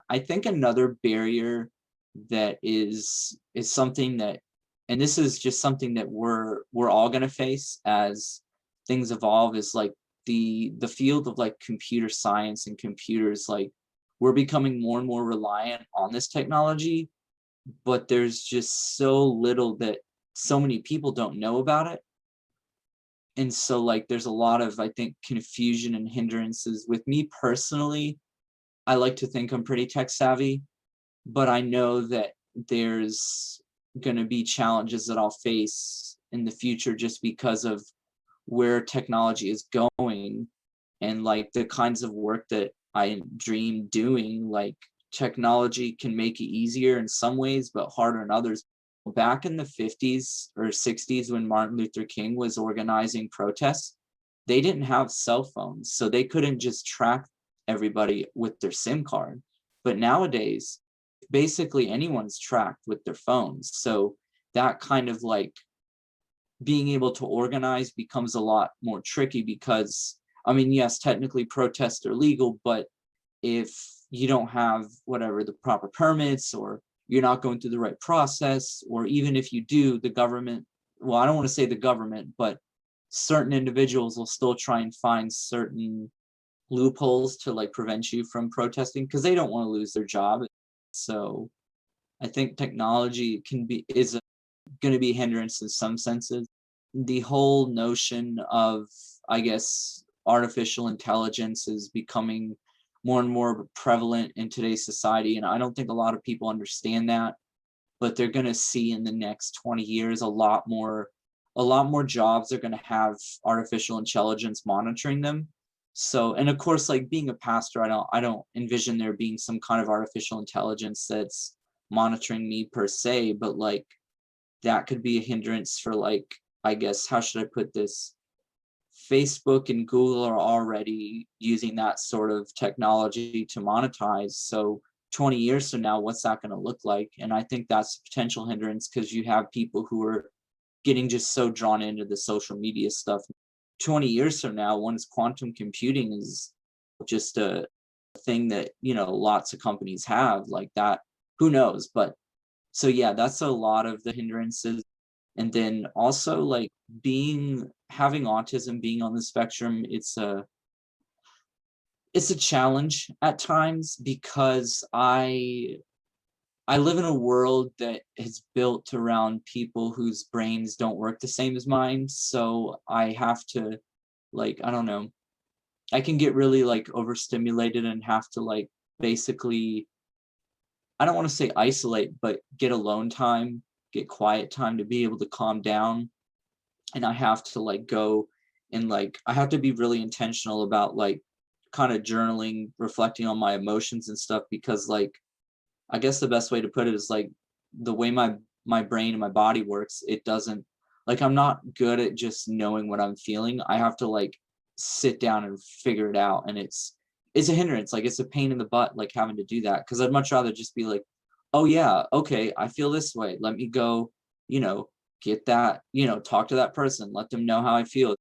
I think another barrier that is something that, and this is just something that we're all going to face as things evolve, is like the field of like computer science and computers. Like, we're becoming more and more reliant on this technology, but there's just so little that so many people don't know about it. And so like there's a lot of, I think, confusion and hindrances. With me personally, I like to think I'm pretty tech savvy, but I know that there's going to be challenges that I'll face in the future just because of where technology is going, and like the kinds of work that I dream doing. Like, technology can make it easier in some ways, but harder in others. Back in the 50s or 60s, when Martin Luther King was organizing protests, they didn't have cell phones, so they couldn't just track everybody with their SIM card. But nowadays, basically anyone's tracked with their phones. So that kind of like being able to organize becomes a lot more tricky because, I mean, yes, technically protests are legal, but if you don't have whatever the proper permits, or you're not going through the right process, or even if you do, the government, well, I don't want to say the government, but certain individuals will still try and find certain loopholes to like prevent you from protesting because they don't want to lose their job. So I think technology is going to be a hindrance in some senses. The whole notion of, I guess, artificial intelligence is becoming more and more prevalent in today's society, and I don't think a lot of people understand that. But they're going to see in the next 20 years a lot more jobs are going to have artificial intelligence monitoring them. So, and of course, like being a pastor, I don't envision there being some kind of artificial intelligence that's monitoring me per se, but like that could be a hindrance for, like, I guess, how should I put this? Facebook and Google are already using that sort of technology to monetize. So 20 years from now, what's that going to look like? And I think that's a potential hindrance because you have people who are getting just so drawn into the social media stuff. 20 years from now, once quantum computing is just a thing that, lots of companies have like that, who knows? But so yeah, that's a lot of the hindrances. And then also like having autism, being on the spectrum, it's a challenge at times because I live in a world that is built around people whose brains don't work the same as mine. So I have to, like, I don't know, I can get really like overstimulated and have to like basically, I don't want to say isolate, but get alone time, get quiet time to be able to calm down. And I have to like go and like, I have to be really intentional about like kind of journaling, reflecting on my emotions and stuff, because like, I guess the best way to put it is like the way my brain and my body works, it doesn't, like, I'm not good at just knowing what I'm feeling. I have to like sit down and figure it out, and it's a hindrance. Like, it's a pain in the butt, like having to do that, because I'd much rather just be like, oh yeah, okay, I feel this way. Let me go, you know, get that, talk to that person, let them know how I feel.